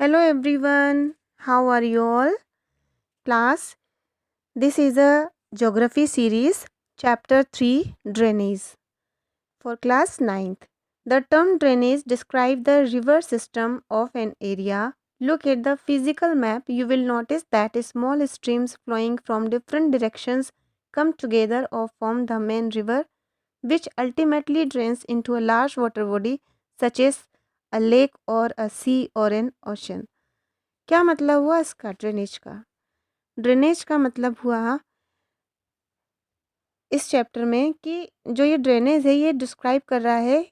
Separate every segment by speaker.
Speaker 1: Hello everyone, how are you all? Class, this is a geography series, chapter 3 Drainage for class 9th. The term drainage describes the river system of an area. Look at the physical map, you will notice that small streams flowing from different directions come together or form the main river, which ultimately drains into a large water body such as a lake or a sea or an ocean. क्या मतलब हुआ इसका drainage का? Drainage का मतलब हुआ इस chapter में कि जो ये ड्रेनेज है ये डिस्क्राइब कर रहा है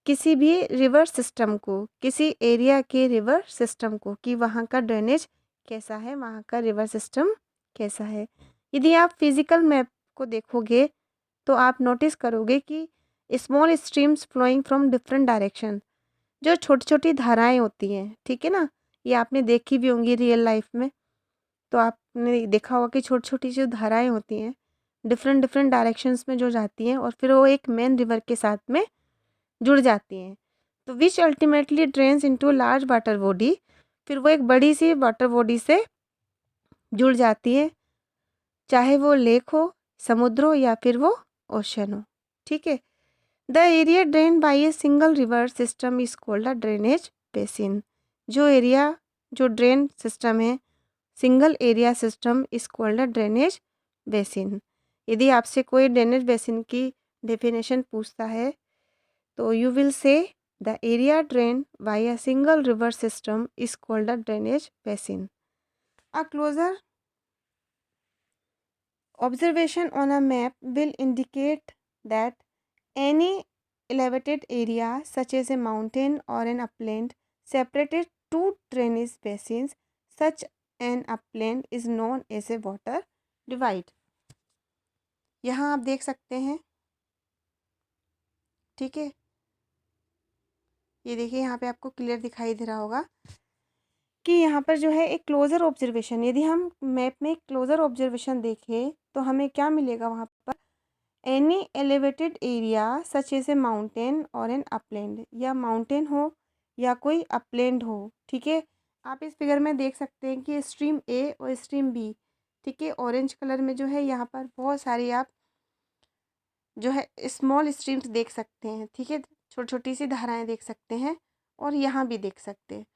Speaker 1: किसी भी रिवर सिस्टम को, किसी एरिया के रिवर सिस्टम को, कि वहाँ का ड्रेनेज कैसा है, वहाँ का रिवर सिस्टम कैसा है। यदि आप फिजिकल मैप को देखोगे तो आप नोटिस करोगे कि small streams flowing from different direction, जो छोटी छोटी धाराएं होती हैं, ठीक है ना, ये आपने देखी भी होंगी रियल लाइफ में। तो आपने देखा होगा कि छोटी छोटी जो धाराएं होती हैं डिफरेंट डिफरेंट डायरेक्शंस में जो जाती हैं और फिर वो एक मेन रिवर के साथ में जुड़ जाती हैं, तो which ultimately drains into large water body, फिर वो एक बड़ी सी वाटर बॉडी से जुड़ जाती है, चाहे वो लेक हो, समुद्र हो या फिर वो ओशन हो। ठीक है। The area drain by a single river system is called a drainage basin. जो एरिया जो ड्रेन सिस्टम है, single area system is called a drainage basin. यदि आपसे कोई ड्रेनेज बेसिन की डेफिनेशन पूछता है तो you will say the area drain by a single river system is called a drainage basin. A closer observation on a map will indicate that any elevated area such as a mountain or an upland separated two drainage basins, such an upland is known as a water divide। यहाँ आप देख सकते हैं, ठीक है, ये देखिए यहाँ पे आपको क्लियर दिखाई दे रहा होगा कि यहाँ पर जो है एक क्लोजर ऑब्जर्वेशन, यदि हम मैप में एक क्लोजर ऑब्जर्वेशन देखें तो हमें क्या मिलेगा वहाँ पर, any elevated area such as a mountain और एन अपलैंड, या माउंटेन हो या कोई अपलैंड हो। ठीक है, आप इस फिगर में देख सकते हैं कि स्ट्रीम ए और स्ट्रीम बी, ठीक है, ऑरेंज कलर में जो है यहाँ पर बहुत सारी आप जो है स्मॉल स्ट्रीम्स देख सकते हैं। ठीक है, छोटी छोटी सी धाराएं देख सकते हैं और यहाँ भी देख सकते हैं,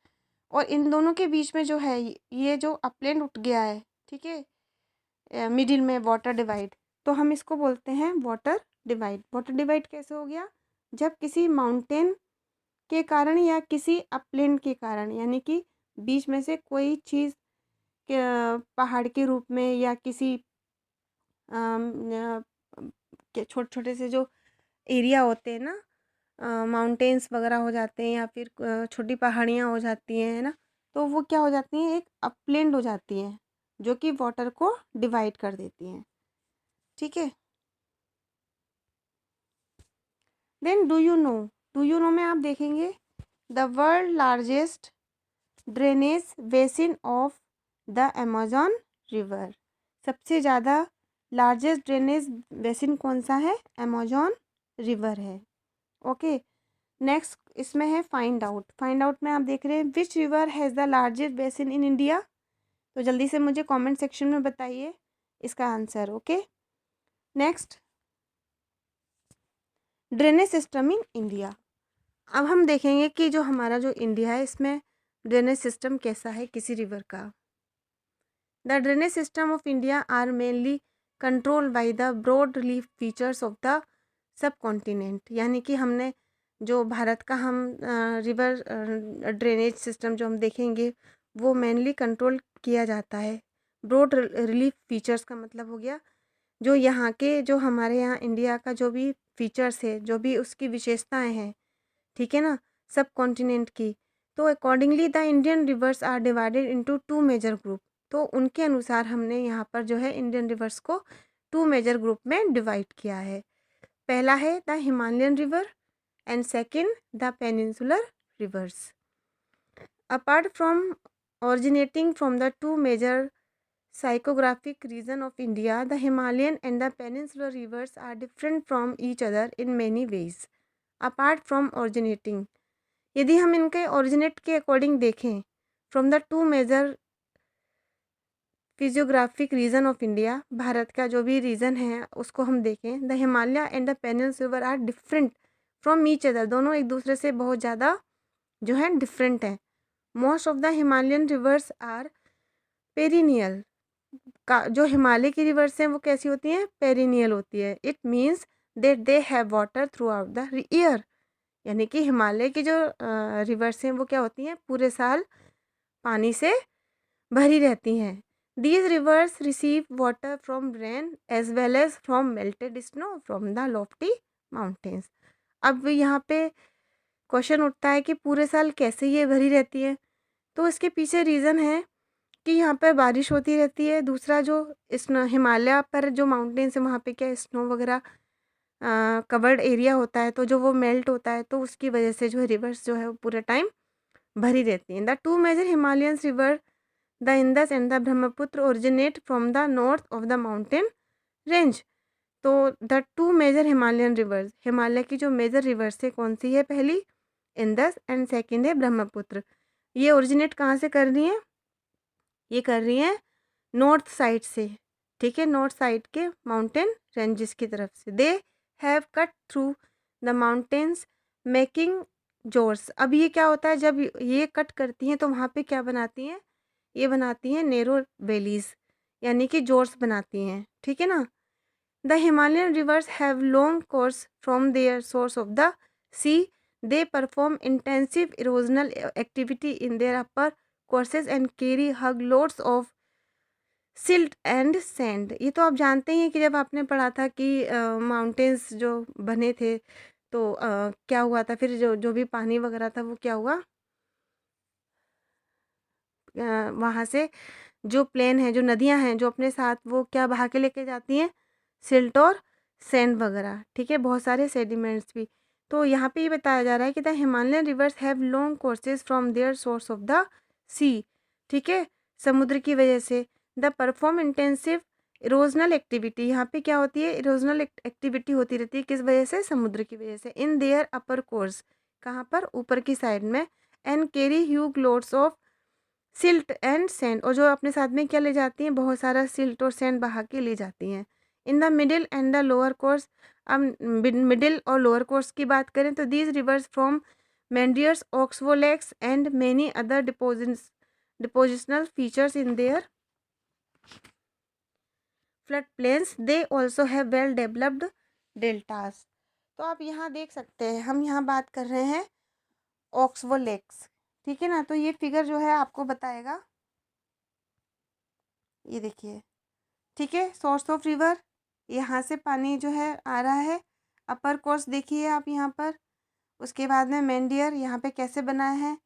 Speaker 1: और इन दोनों के बीच में जो है ये जो अपलैंड उठ गया है, ठीक है, मिडिल में वाटर डिवाइड, तो हम इसको बोलते हैं वाटर डिवाइड। वाटर डिवाइड कैसे हो गया, जब किसी माउंटेन के कारण या किसी अपलैंड के कारण, यानी कि बीच में से कोई चीज़ पहाड़ के रूप में या किसी छोटे छोटे से जो एरिया होते हैं ना, माउंटेन्स वगैरह हो जाते हैं या फिर छोटी पहाड़ियाँ हो जाती हैं, है ना, तो वो क्या हो जाती हैं, एक अपलैंड हो जाती हैं जो कि वाटर को डिवाइड कर देती हैं। ठीक है, देन डू यू नो में आप देखेंगे the world largest drainage basin of the Amazon river. सबसे ज़्यादा लार्जेस्ट ड्रेनेज बेसिन कौन सा है, अमेजॉन रिवर है। ओके, नेक्स्ट इसमें है फाइंड आउट। फाइंड आउट में आप देख रहे हैं which river has the largest basin in India, तो जल्दी से मुझे कमेंट सेक्शन में बताइए इसका answer. Okay, next drainage system in India. अब हम देखेंगे कि जो हमारा जो इंडिया है इसमें ड्रेनेज सिस्टम कैसा है किसी रिवर का। The drainage system of India are mainly control by the broad relief features of the subcontinent, यानी कि हमने जो भारत का हम रिवर ड्रेनेज सिस्टम जो हम देखेंगे वो मेनली कंट्रोल किया जाता है। ब्रॉड रिलीफ फीचर्स का मतलब हो गया जो यहाँ के, जो हमारे यहाँ इंडिया का जो भी फीचर्स है, जो भी उसकी विशेषताएं हैं, ठीक है ना, सब कॉन्टिनेंट की, तो accordingly the Indian rivers are divided into two major group. तो उनके अनुसार हमने यहाँ पर जो है इंडियन रिवर्स को टू मेजर ग्रुप में डिवाइड किया है। पहला है the Himalayan river and second the peninsular rivers. Apart from originating from the two major psychographic region of India, the Himalayan and the Peninsular rivers are different from each other in many ways. Apart from originating, यदि हम इनके originate के according देखें from the two major physiographic region of India, भारत का जो भी region है उसको हम देखें, the Himalaya and the peninsular river are different from each other, दोनों एक दूसरे से बहुत ज़्यादा जो है डिफरेंट है। Most of the Himalayan rivers are perennial, का जो हिमालय की रिवर्स हैं वो कैसी होती हैं, पेरिनियल होती है। It means that they have water through out the year, यानी कि हिमालय की जो रिवर्स हैं वो क्या होती हैं, पूरे साल पानी से भरी रहती हैं। These rivers receive water from rain as well as from melted snow from the lofty mountains. अब यहाँ पे क्वेश्चन उठता है कि पूरे साल कैसे ये भरी रहती है, तो इसके पीछे रीज़न है कि यहाँ पर बारिश होती रहती है। दूसरा जो स्नो, हिमालय पर जो माउंटेन्स है वहाँ पे क्या स्नो वगैरह कवर्ड एरिया होता है, तो जो वो मेल्ट होता है तो उसकी वजह से जो है रिवर्स जो है वो पूरे टाइम भरी रहती हैं। The two major Himalayan river the Indus and the Brahmaputra originate from the north of the mountain range. तो the two major Himalayan rivers, Himalaya की जो मेजर रिवर्स है कौन सी है, पहली इंदस एंड सेकंड है ब्रह्मपुत्र। ये ओरिजिनेट कहाँ से कर रही हैं, ये कर रही हैं नॉर्थ साइड से, ठीक है, नॉर्थ साइड के माउंटेन रेंजेस की तरफ से। They have cut through the mountains making gorges. अब ये क्या होता है, जब ये कट करती हैं तो वहाँ पे क्या बनाती हैं, ये बनाती हैं नेरो वैलीज, यानी कि जोर्स बनाती हैं, ठीक है ना। The Himalayan rivers have long course from their source of the sea, they perform intensive erosional activity in their upper courses and carry huge loads of silt and sand. ये तो आप जानते ही हैं कि जब आपने पढ़ा था कि माउंटेन्स जो बने थे तो क्या हुआ था, फिर जो जो भी पानी वगैरह था वो क्या हुआ, वहाँ से जो प्लेन है, जो नदियाँ हैं, जो अपने साथ वो क्या बहा के लेके जाती हैं, सिल्ट और सैंड वगैरह, ठीक है, बहुत सारे सेडिमेंट्स भी। तो यहाँ पे ये बताया जा रहा है कि the Himalayan rivers have long courses from their source of the sea, ठीक है, समुद्र की वजह से। The perform intensive erosional activity, यहाँ पे क्या होती है, इरोजनल एक्टिविटी होती रहती है, किस वजह से, समुद्र की वजह से। इन देयर अपर कोर्स, कहाँ पर, ऊपर की साइड में। And carry huge loads of silt and sand, और जो अपने साथ में क्या ले जाती हैं, बहुत सारा सिल्ट और सैंड बहा के ले जाती हैं। In the middle and the lower course, अब मिडिल और लोअर कोर्स की बात करें तो these rivers from meanders oxbow lakes and many other depositional features in their flood plains, they also have well developed deltas. तो आप यहाँ देख सकते हैं, हम यहाँ बात कर रहे हैं ऑक्सवो लेक्स, ठीक है ना। तो ये फिगर जो है आपको बताएगा, ये देखिए, ठीक है, सोर्स ऑफ रिवर, यहाँ से पानी जो है आ रहा है। अपर कोर्स देखिए आप यहाँ पर, उसके बाद में मेंडियर यहाँ पे कैसे बना है,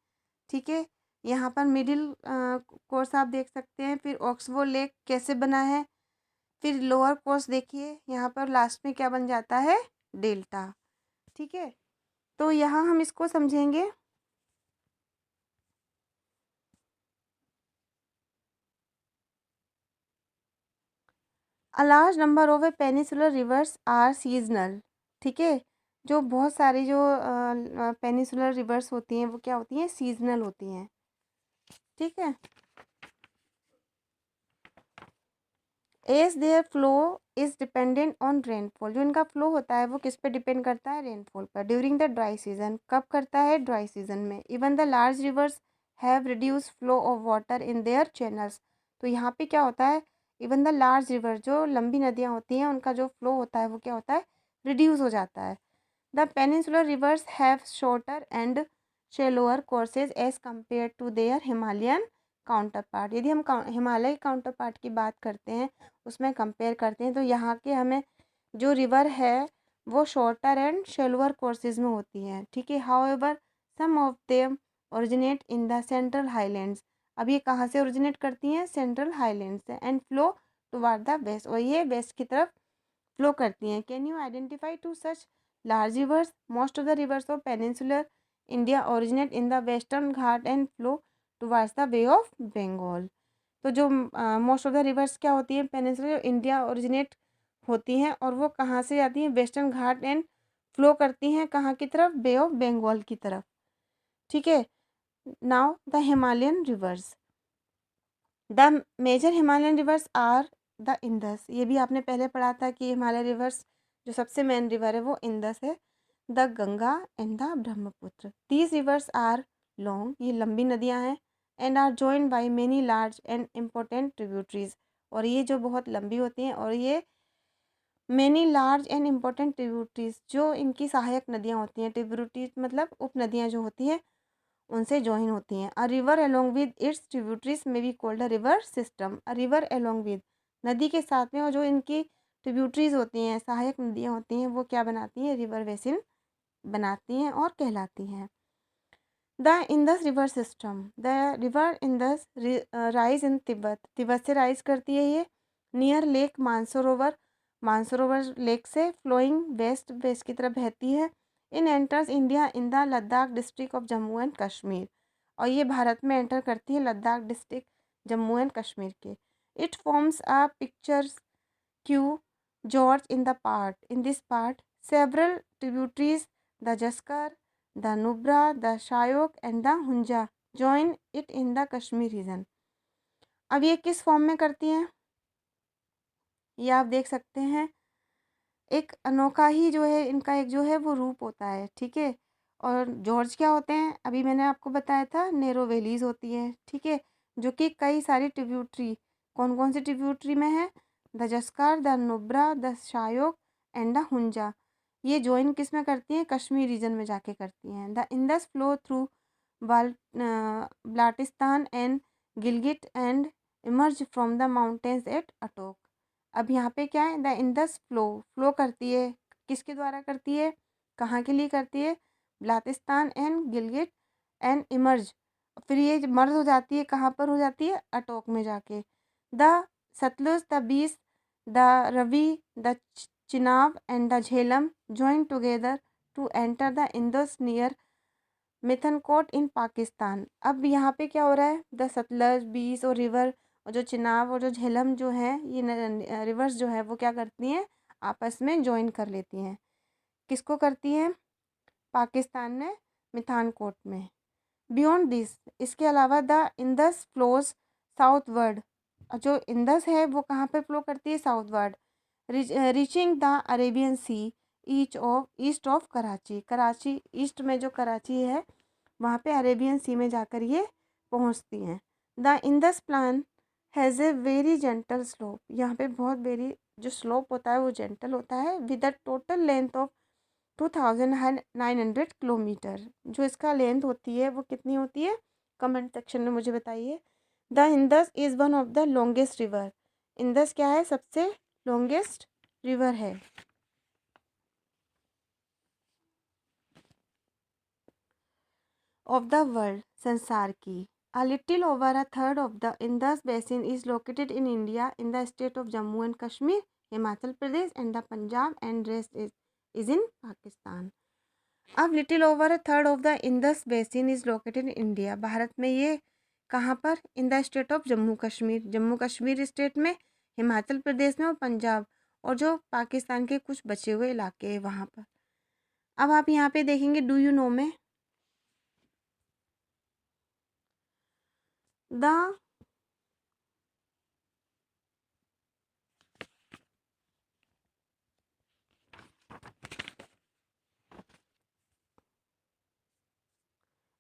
Speaker 1: ठीक है, यहाँ पर मिडिल कोर्स आप देख सकते हैं, फिर ऑक्सबो लेक कैसे बना है, फिर लोअर कोर्स देखिए यहाँ पर लास्ट में क्या बन जाता है, डेल्टा, ठीक है। तो यहाँ हम इसको समझेंगे, a large number of a peninsular rivers are seasonal, ठीक है, जो बहुत सारी जो पेनिसुलर रिवर्स होती हैं वो क्या होती हैं, सीजनल होती हैं, ठीक है। As their flow is dependent on rainfall, जो इनका फ्लो होता है वो किस पे डिपेंड करता है, रेनफॉल पर। ड्यूरिंग द ड्राई सीजन, कब करता है, ड्राई सीजन में। Even the large reverse have reduce flow of water in their channels, तो यहाँ पे क्या होता है, इवन द लार्ज रिवर, जो लंबी नदियाँ होती हैं उनका जो फ्लो होता है वो क्या होता है, रिड्यूस हो जाता है। The peninsular rivers have shorter and shallower courses as compare to their Himalayan counter part. यदि हम हिमालय काउंटर पार्ट की बात करते हैं, उसमें कंपेयर करते हैं, तो यहाँ के हमें जो रिवर है वो शॉर्टर एंड शेलोअर कोर्सेज में होती हैं, ठीक है। However some of them originate in the central highlands, अब ये कहाँ से ओरिजिनेट करती हैं, सेंट्रल हाईलैंड से, and flow toward the west, और ये वेस्ट की तरफ फ्लो करती हैं। Can you identify two such large rivers, most of the rivers of peninsular India originate in the western Ghat and flow towards the bay of Bengal. तो जो most of the reverse क्या होती हैं, पेनिनसुलर इंडिया ओरिजिनेट होती हैं, और वो कहाँ से जाती हैं, वेस्टर्न घाट एंड फ्लो करती हैं कहाँ की तरफ, बे ऑफ बंगाल की तरफ, ठीक है। Now the Himalayan rivers, the major Himalayan rivers are the Indus. ये भी आपने पहले पढ़ा था कि हिमालय रिवर्स जो सबसे मेन रिवर है वो इंदस है। The Ganga and the Brahmaputra, these rivers are long, ये लंबी नदियाँ हैं, and are joined by many large and important tributaries, और ये जो बहुत लंबी होती हैं और ये many large and important tributaries, जो इनकी सहायक नदियाँ होती हैं, ट्रिब्यूटरीज मतलब उप नदियाँ जो होती हैं उनसे ज्वाइन होती हैं। A river along with its tributaries may be called a river system. A river along with, नदी के साथ में, और जो इनकी ट्रिब्यूटरीज होती हैं, सहायक नदियाँ होती हैं, वो क्या बनाती हैं, रिवर बेसिन बनाती हैं और कहलाती हैं। The Indus river system, the river Indus rise in Tibet, Tibet से राइज करती है ये, near lake Mansarovar, Mansarovar lake से, फ्लोइंग वेस्ट, वेस्ट की तरफ बहती है। In enters India in the Ladakh district of Jammu and Kashmir, और ये भारत में एंटर करती है लद्दाख डिस्ट्रिक्ट जम्मू एंड कश्मीर के। It forms a picturesque gorge in the part, in this part several tributaries, the Zaskar, the Nubra, the Shyok and the Hunza join it in the Kashmir region. अब ये किस form में करती हैं, ये आप देख सकते हैं। एक अनोखा ही जो है इनका एक जो है वो रूप होता है, ठीक है। और जॉर्ज क्या होते हैं, अभी मैंने आपको बताया था, नैरो वैलीज होती हैं, ठीक है, जो कि कई सारी ट्रिब्यूटरी, कौन कौन सी ट्रिब्यूटरी में है, the Zanskar, the Nubra, the Shyok and the Hunza, ये ज्वाइन किस में करती हैं, कश्मीर रीजन में जाके करती हैं। द इंदस फ्लो थ्रू बाल Baltistan and Gilgit and emerge from the mountains at Attock. अब यहाँ पे क्या है, द इंदस फ्लो, फ्लो करती है, किसके द्वारा करती है, कहाँ के लिए करती है, Baltistan and Gilgit and emerge, फिर ये मर्ज हो जाती है, कहाँ पर हो जाती है, अटोक में जाके। The Sutlej, the Beas, the Ravi, the Chenab and the Jhelum join together to enter the Indus near Mithankot in Pakistan. अब यहाँ पे क्या हो रहा है, द सतलज, बीस और रिवर, और जो चिनाब और जो झेलम जो है, ये रिवर्स जो है वो क्या करती हैं, आपस में ज्वाइन कर लेती हैं। किसको करती हैं, पाकिस्तान में मिथानकोट में। बियॉन्ड दिस, इसके अलावा द इंदस फ्लोज साउथवर्ड, जो इंदस है वो कहाँ पे फ्लो करती है, southward, reaching the Arabian sea east of Karachi, Karachi east में जो कराची है वहाँ पे अरेबियन सी में जाकर ये पहुँचती हैं। The Indus plan has a very gentle slope, यहाँ पे बहुत वेरी जो स्लोप होता है वो जेंटल होता है, with the total length of 2900 kilometre, जो इसका लेंथ होती है वो कितनी होती है, कमेंट सेक्शन में मुझे बताइए। The Indus is one of the longest river, Indus क्या है, सबसे लॉन्गेस्ट रिवर है। ऑफ द वर्ल्ड, संसार की। A little over a third of the Indus basin is located in India in the state of Jammu and Kashmir, Himachal Pradesh and the Punjab, and rest is in Pakistan. अब little over a third of the Indus basin is located in India, Bharat में ये कहाँ पर, in the state of Jammu Kashmir, Jammu Kashmir state में, हिमाचल प्रदेश में और पंजाब, और जो पाकिस्तान के कुछ बचे हुए इलाके हैं वहाँ पर। अब आप यहाँ पे देखेंगे डू यू नो में द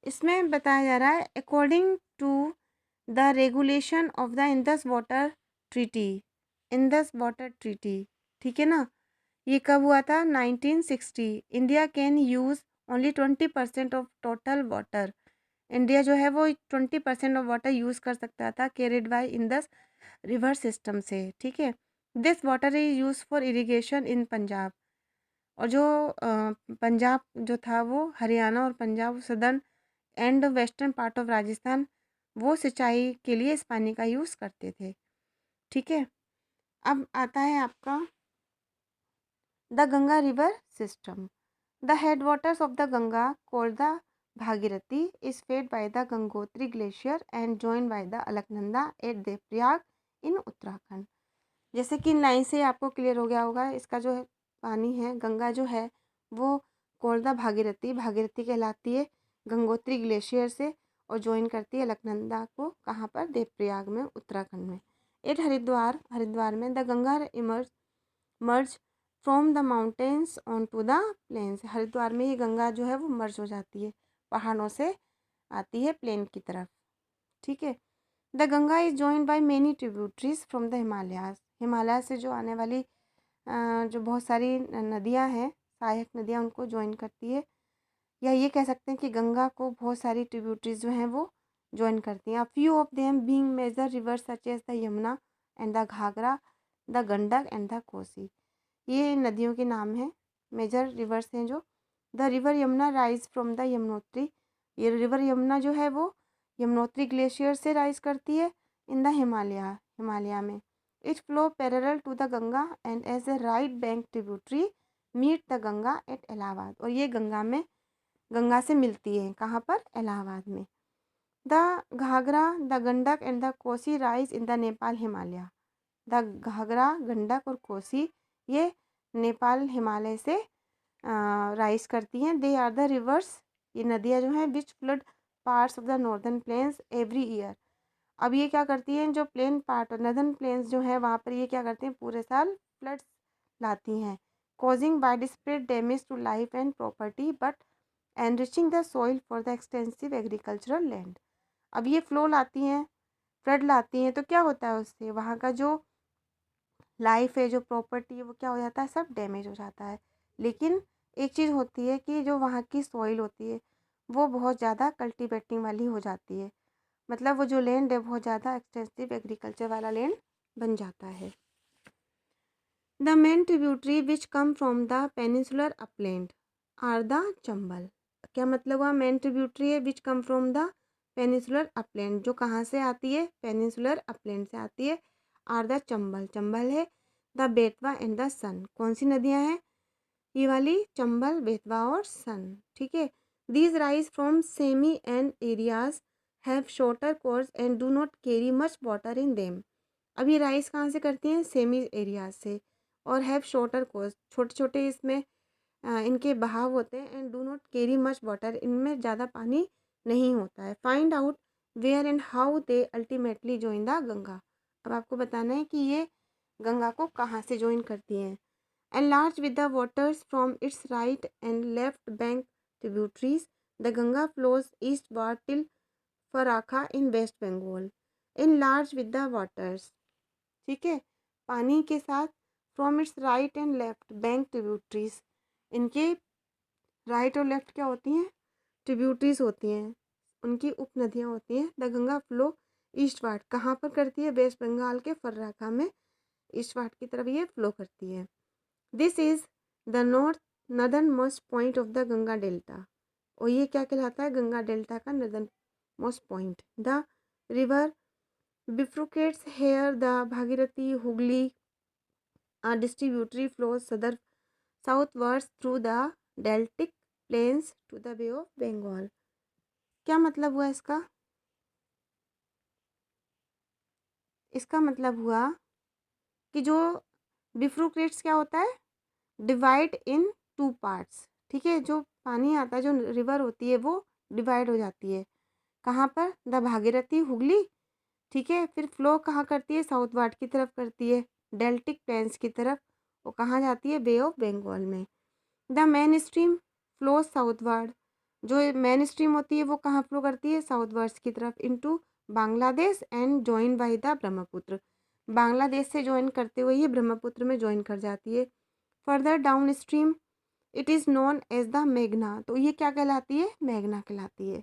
Speaker 1: इसमें बताया जा रहा है, according to the regulation of the Indus water treaty, Indus water treaty, ठीक है ना, ये कब हुआ था, 1960। India can use only 20% of total water, India जो है वो 20% ऑफ वाटर यूज़ कर सकता था, carried by Indus river system से, ठीक है। This water is use for irrigation इन पंजाब, और जो पंजाब जो था वो हरियाणा और Punjab southern and western part of Rajasthan, वो सिंचाई के लिए इस पानी का यूज़ करते थे, ठीक है। अब आता है आपका the Ganga river system, the headwaters of the Ganga called the Bhagirathi is fed by the Gangotri glacier and join by the Alaknanda at Devprayag in Uttarakhand. जैसे कि इन लाइन से आपको क्लियर हो गया होगा, इसका जो है पानी है, गंगा जो है वो कॉल्ड द भागीरथी, भागीरथी कहलाती है गंगोत्री ग्लेशियर से, और ज्वाइन करती है अलकनंदा को कहाँ पर, देवप्रयाग में, उत्तराखंड में। एट हरिद्वार, हरिद्वार में the Ganga merge from the mountains on to the plains. Haridwar में ही गंगा जो है वो मर्ज हो जाती है, पहाड़ों से आती है प्लेन की तरफ, ठीक है। The Ganga is joined by many tributaries from the Himalayas. Himalaya से जो आने वाली जो बहुत सारी नदियाँ हैं, सहायक नदियाँ, उनको ज्वाइन करती है, या ये कह सकते हैं कि गंगा को बहुत सारी ट्रिब्यूटरीज जो हैं वो ज्वाइन करती हैं। Few of them being major rivers such as the Yamuna and the Ghaghara, the Gandak and the Kosi. ये नदियों के नाम हैं, मेजर रिवर्स हैं जो। The river Yamuna rise from the Yamunotri. ये रिवर यमुना जो है वो यमुनोत्री ग्लेशियर से राइज करती है इन द हिमालय में। It flow parallel to the Ganga and as a right bank tributary meet the Ganga at Allahabad. और ये गंगा से मिलती है कहाँ पर, इलाहाबाद में। The Ghaghara, the Gandak and the Kosi rise in the Nepal Himalaya. The Ghaghara, Gandak और कोसी ये नेपाल हिमालय से राइज करती हैं। दे आर द रिवर्स, ये नदियाँ जो हैं, which flood parts of the northern plains every year. अब ये क्या करती हैं, जो प्लेन पार्ट और नॉर्दर्न प्लेन्स जो है वहाँ पर ये क्या करती हैं, पूरे साल फ्लड्स लाती हैं, causing widespread damage to life and property but enriching the soil for the extensive agricultural land. अब ये फ्लो लाती हैं, फ्लड लाती हैं, तो क्या होता है उससे, वहाँ का जो लाइफ है, जो प्रॉपर्टी है, वो क्या हो जाता है, सब डैमेज हो जाता है। लेकिन एक चीज़ होती है कि जो वहाँ की सॉइल होती है वो बहुत ज़्यादा कल्टीवेटिंग वाली हो जाती है, मतलब वो जो लैंड है बहुत ज़्यादा एक्सटेंसिव एग्रीकल्चर वाला लैंड बन जाता है। The main tributary which come from the peninsular upland are the Chambal. क्या मतलब हुआ, मेन ट्रिब्यूटरी है which come from the peninsular upland, जो कहाँ से आती है, पेनिनसुलर अपलैंड से आती है, आर द चंबल, चंबल है। द बेतवा एंड द सन, कौन सी नदियाँ हैं, ये वाली, चंबल, बेतवा और सन, ठीक है। These rise from semi and areas have shorter course and do not carry much water in them. अब ये राइज कहाँ से करती हैं, सेमी एरियाज से, और हैव शॉर्टर कोर्स, छोटे छोटे इसमें इनके बहाव होते हैं, and do not carry much water, इनमें ज़्यादा पानी नहीं होता है। Find out where and how they ultimately join the Ganga. अब आपको बताना है कि ये गंगा को कहाँ से ज्वाइन करती हैं। Enlarged with the waters from its right and left bank tributaries, the Ganga flows eastward till Farakha in West Bengal. Enlarged with the waters, ठीक है, पानी के साथ, from its right and left bank tributaries, इनके right और left क्या होती हैं, ट्रिब्यूटरीज होती हैं, उनकी उपनदियाँ होती हैं। द गंगा फ्लो ईस्टवार्ड, कहाँ पर करती है, वेस्ट बंगाल के फर्राखा में ईस्टवार्ड की तरफ ये फ्लो करती है। This is the northern most point of the Ganga delta, और ये क्या कहलाता है, गंगा डेल्टा का northern most point. The river bifurcates here the Bhagirathi Hooghly distributary flows southwards through the deltaic plains to the bay of Bengal. क्या मतलब हुआ इसका, इसका मतलब हुआ कि जो बिफ्रुकेट्स क्या होता है, डिवाइड इन टू पार्ट्स, ठीक है, जो पानी आता है, जो रिवर होती है वो डिवाइड हो जाती है, कहाँ पर, द भागीरथी हुगली, ठीक है, फिर फ्लो कहाँ करती है, साउथवार्ड की तरफ करती है, डेल्टिक प्लेन्स की तरफ, वो कहाँ जाती है, बे ऑफ बंगाल में। द मेन स्ट्रीम फ्लो साउथवार्ड, जो मेन स्ट्रीम होती है वो कहाँ फ्लो करती है, साउथवर्ड्स की तरफ, into Bangladesh and join by the Brahmaputra, Bangladesh से ज्वाइन करते हुए ये ब्रह्मपुत्र में ज्वाइन कर जाती है। Further downstream it is known as the मेघना, तो ये क्या कहलाती है, मेघना कहलाती है।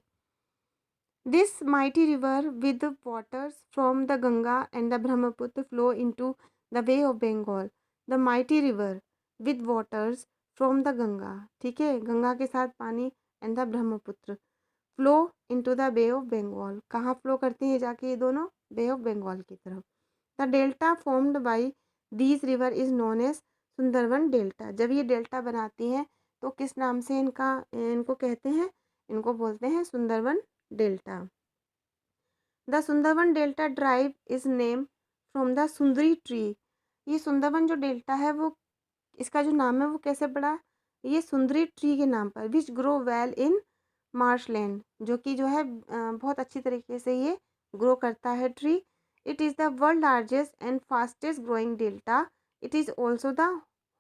Speaker 1: This mighty river with waters from the Ganga and the Brahmaputra flow into the bay of Bengal. The mighty river with waters from the Ganga, ठीक है, गंगा के साथ पानी, and the Brahmaputra flow into the bay of Bengal, कहाँ फ्लो करती हैं जाके ये दोनों, बे ऑफ बंगाल की तरफ। The delta formed by these river is known as Sundarban delta. जब ये डेल्टा बनाती हैं तो किस नाम से इनको कहते हैं, इनको बोलते हैं Sundarban delta. The Sundarban delta derive its name from the Sundari tree. ये सुंदरवन जो डेल्टा है वो, इसका जो नाम है वो कैसे पड़ा, ये सुंदरी ट्री के नाम पर, which grow well in marshland, जो कि जो है बहुत अच्छी तरीके से ये ग्रो करता है tree. It is the world largest and fastest growing delta. It is also the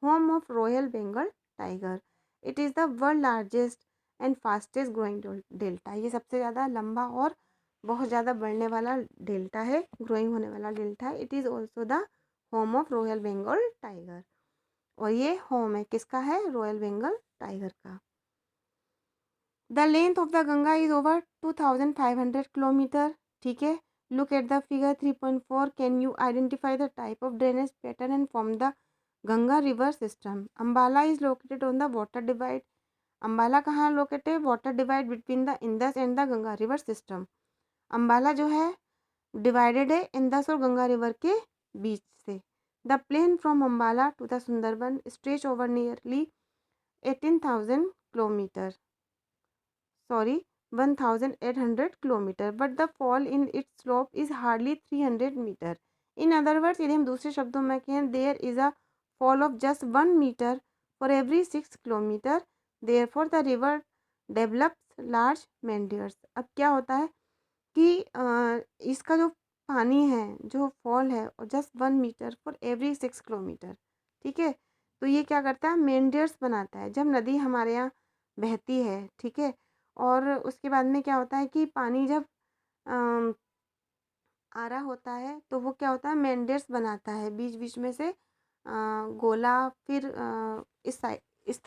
Speaker 1: home of royal Bengal tiger. It is the world largest and fastest growing delta. ये सबसे ज़्यादा लंबा और बहुत ज़्यादा बढ़ने वाला डेल्टा है, ग्रोइंग होने वाला डेल्टा है। It is also the home of royal Bengal tiger. और ये होम है किसका है? रॉयल बंगाल टाइगर का। The length of the Ganga is over 2500 kilometre. ठीक है, look at the figure 3.4। Can you identify the type of drainage pattern and from the Ganga river system. Ambala is located on the water divide. Ambala कहाँ located? Water divide between the Indus and the Ganga river system. Ambala जो है divided है Indus और Ganga river के बीच से। The plain from Ambala to the Sundarban stretch over nearly 18,000 kilometre, sorry 1800 kilometre, but the fall in its slope is hardly 300 metre. In other words, यदि हम दूसरे शब्दों में कहें, there is a fall of just 1 metre for every 6 kilometre. Therefore the river develops large meanders. अब क्या होता है कि इसका जो पानी है, जो फॉल है, और just 1 metre for every 6 kilometre. ठीक है, तो ये क्या करता है? मेंडियर्स बनाता है। जब नदी हमारे यहाँ बहती है, ठीक है, और उसके बाद में क्या होता है कि पानी जब अम, आ रहा होता है तो वो क्या होता है? मेंडियर्स बनाता है बीच बीच में से गोला। फिर इस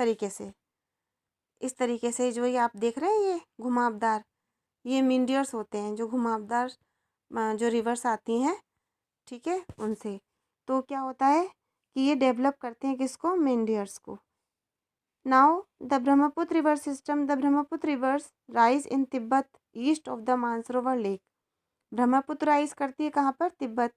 Speaker 1: तरीके से जो ये आप देख रहे हैं, ये घुमावदार, ये मेंडियर्स होते हैं, जो घुमावदार जो रिवर्स आती हैं, ठीक है, उनसे। तो क्या होता है कि ये डेवलप करते हैं किसको? मेंडियर्स को। Now the Brahmaputra river system. The Brahmaputra rivers rise in Tibet east of the Mansarovar lake. Brahmaputra rise करती है कहाँ पर? तिब्बत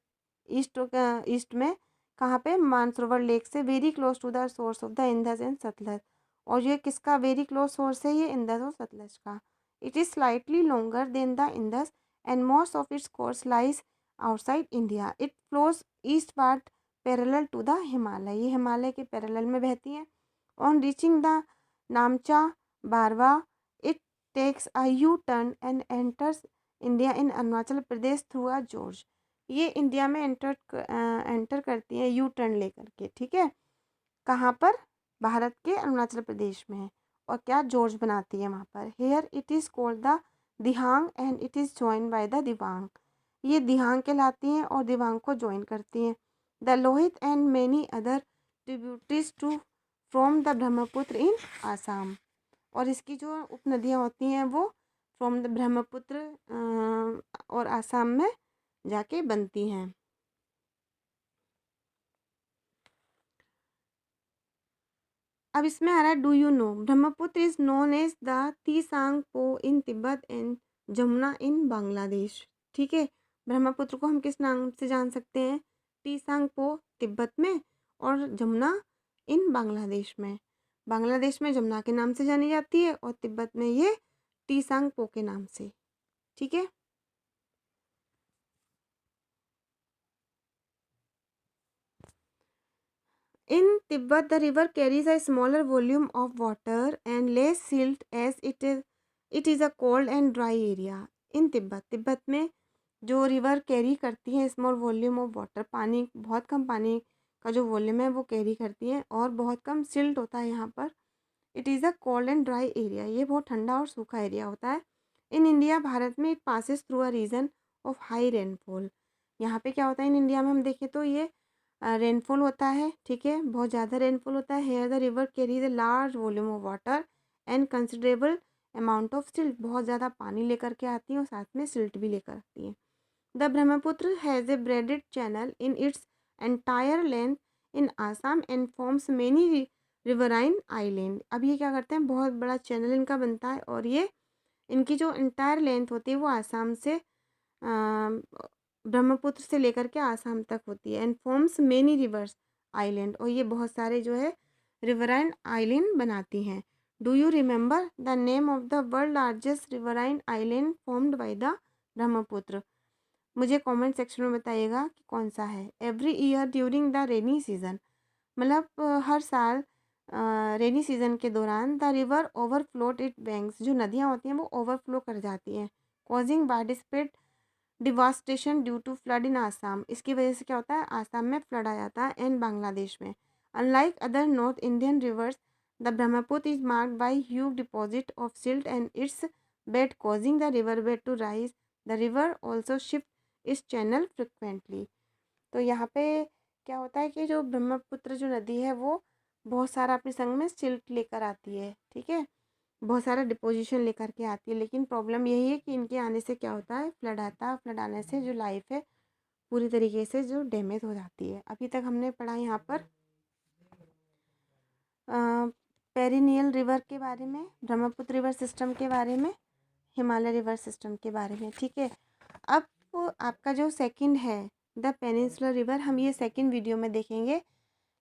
Speaker 1: ईस्ट में। कहाँ पे? मानसरोवर लेक से, very close to the source of the Indus and Sutlej. और ये किसका वेरी क्लोज सोर्स है? ये इंदस और सतलज का। It is slightly longer than the Indus and most of its course lies outside India. It flows eastward parallel to the Himalaya. ये हिमालय के parallel में बहती है। On reaching the Namcha Barwa, it takes a U turn and enters India in Arunachal Pradesh through a gorge. ये India में enter करती है U turn लेकर के। ठीक है, कहाँ पर? भारत के अरुणाचल प्रदेश में है। और क्या? जॉर्ज बनाती है वहाँ पर। Here it is called the Dihang and it is join by the Dibang. ये दिहांग कहलाती हैं और दिवांग को ज्वाइन करती हैं। The Lohit and many other tributaries to form the Brahmaputra in Assam. और इसकी जो उपनदियाँ होती हैं वो फ्रॉम द ब्रह्मपुत्र और आसाम में जाके बनती हैं। अब इसमें आ रहा है, do you know Brahmaputra is known as the Tsangpo in Tibet and Jamuna in Bangladesh. ठीक है, ब्रह्मपुत्र को हम किस नाम से जान सकते हैं? तीसांग पो तिब्बत में, और जमुना इन बांग्लादेश में। बांग्लादेश में जमुना के नाम से जानी जाती है और तिब्बत में ये तीसांग पो के नाम से। ठीक है, in Tibet, the river carries a smaller volume of water and less silt as it is a cold and dry area. In Tibet, Tibet में जो रिवर कैरी करती है स्मॉल वॉल्यूम ऑफ वाटर, पानी, बहुत कम पानी का जो वॉल्यूम है वो कैरी करती है, और बहुत कम सिल्ट होता है यहाँ पर। It is a cold and dry area. ये बहुत ठंडा और सूखा एरिया होता है। इन इंडिया, भारत में, it passes through a region of high rainfall. यहाँ पे क्या होता है? इन इंडिया में हम देखें तो ये रेनफॉल होता है। ठीक है, बहुत ज़्यादा रेनफॉल होता है। Here the river carries a large volume of water and considerable amount of silt. बहुत ज़्यादा पानी लेकर के आती है और साथ में सिल्ट भी लेकर आती है। The Brahmaputra has a braided channel in its entire length in Assam and forms many riverine island. अब ये क्या करते हैं? बहुत बड़ा चैनल इनका बनता है, और ये इनकी जो एंटायर लेंथ होती है वो आसाम से ब्रह्मपुत्र से लेकर के आसाम तक होती है। And forms many reverse island, और ये बहुत सारे जो है रिवराइन आइलैंड बनाती हैं। Do you remember the name of the world largest riverine island formed by the Brahmaputra? मुझे कमेंट सेक्शन में बताइएगा कि कौन सा है। Every year during the rainy season, मतलब हर साल रेनी सीजन के दौरान the river overflowed it banks, जो नदियाँ होती हैं वो ओवरफ्लो कर जाती हैं, causing widespread devastation due to flood in Assam, इसकी वजह से क्या होता है आसाम में फ्लड आ जाता है एंड बांग्लादेश में। Unlike other north Indian rivers the Brahmaputra is marked by huge deposit of silt and its bed causing the river bed to rise. The river also shift its channel frequently. तो यहाँ पे क्या होता है कि जो ब्रह्मपुत्र जो नदी है वो बहुत सारा अपने संग में सिल्ट लेकर आती है, ठीक है, बहुत सारा डिपोजिशन लेकर के आती है, लेकिन प्रॉब्लम यही है कि इनके आने से क्या होता है फ्लड आता है, फ्लड आने से जो लाइफ है पूरी तरीके से जो डैमेज हो जाती है। अभी तक हमने पढ़ा यहाँ पर पेरिनियल रिवर के बारे में, ब्रह्मपुत्र रिवर सिस्टम के बारे में, हिमालय रिवर सिस्टम के बारे में, ठीक है। अब आपका जो सेकंड है द पेनिनसुलर रिवर, हम ये सेकंड वीडियो में देखेंगे।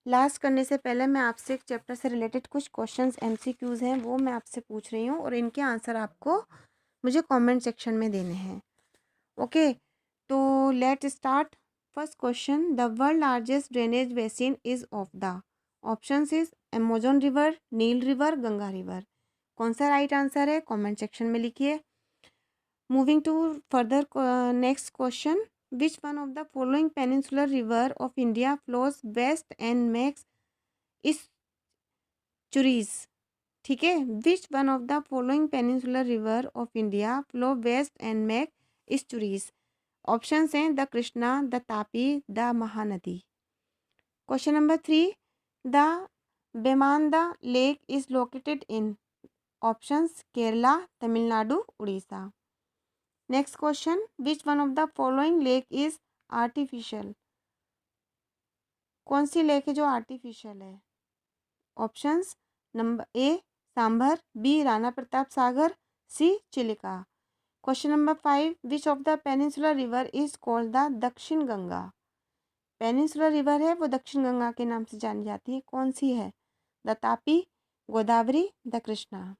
Speaker 1: लास्ट करने से पहले मैं आपसे एक चैप्टर से रिलेटेड कुछ क्वेश्चंस एमसीक्यूज हैं वो मैं आपसे पूछ रही हूँ और इनके आंसर आपको मुझे कमेंट सेक्शन में देने हैं। ओके, तो let start. First question, the world largest drainage basin is of the options is Amazon river, Nile river, Ganga river. कौन सा राइट आंसर है कमेंट सेक्शन में लिखिए। Moving to further next question, which one of the following peninsular river of India flows west and makes estuaries, ठीक है, which one of the following peninsular river of India flow west and make estuaries। Options हैं the Krishna, the Tapi, the Mahanadi. Question number 3, the Vembanad lake is located in options Kerala, Tamil Nadu, Orissa. Next question, which one of the following lake is artificial, कौन सी lake है जो artificial है। Options number A Sambhar, B Rana Pratap Sagar, C Chilika. Question number 5, which of the peninsular river is called the Dakshin Ganga. Peninsular river है वो दक्षिण गंगा के नाम से जानी जाती है, कौन सी है, the Tapi, Godavari, the Krishna.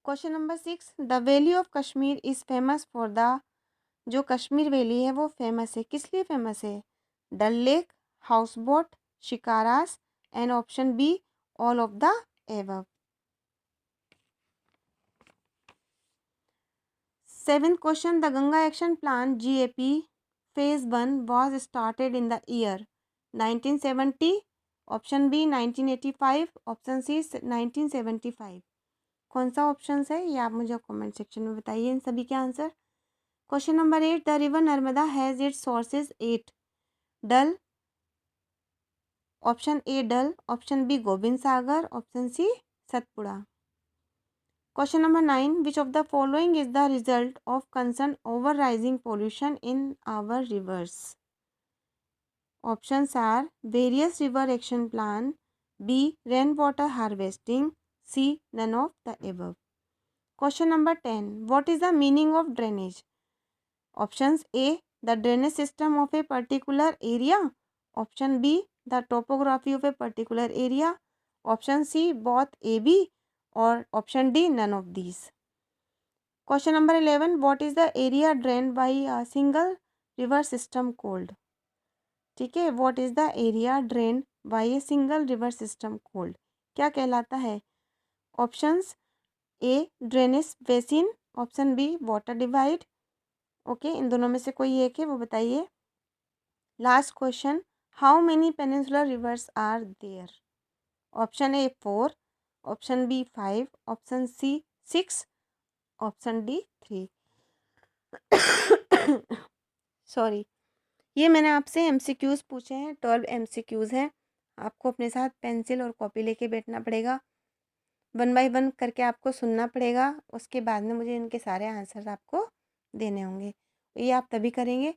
Speaker 1: Question number 6, the valley of Kashmir is famous for the, जो कश्मीर वैली है वो फेमस है, किस लिए फेमस है, Dal lake, houseboat, shikaras and option B all of the above. 7th question, the Ganga action plan GAP phase 1 was started in the year 1970, option B 1985, option C 1975। कौन सा option है ये आप मुझे कमेंट सेक्शन में बताइए इन सभी के answer. Question number 8, the river Narmada has its sources 8, Dal, option A Dal, option B Gobind Sagar, option C Satpura. Question number 9, which of the following is the result of concern over rising pollution in our rivers. Options are various river action plan, B rain water harvesting, C none of the above. Question number 10, what is the meaning of drainage. Options A the drainage system of a particular area, option B the topography of a particular area, option C both A B और option D none of these. Question number 11, what is the area drained by a single river system called, ठीक है, what is the area drained by a single river system called, क्या कहलाता है। Options A drainage basin, option B water divide. Okay, इन दोनों में से कोई एक है वो बताइए। Last question, how many peninsular rivers are there. Option A 4, option B 5, option C 6, option D 3। Sorry, ये मैंने आपसे MCQs पूछे हैं, 12 MCQs हैं। आपको अपने साथ पेंसिल और कॉपी लेके बैठना पड़ेगा, 1 बाय 1 करके आपको सुनना पड़ेगा, उसके बाद में मुझे इनके सारे आंसर आपको देने होंगे। ये आप तभी करेंगे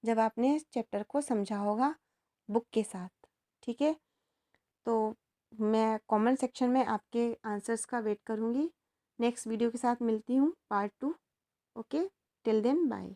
Speaker 1: जब आपने इस चैप्टर को समझा होगा बुक के साथ, ठीक है। तो मैं कमेंट सेक्शन में आपके आंसर्स का वेट करूँगी। नेक्स्ट वीडियो के साथ मिलती हूँ, part 2। Okay, till then bye.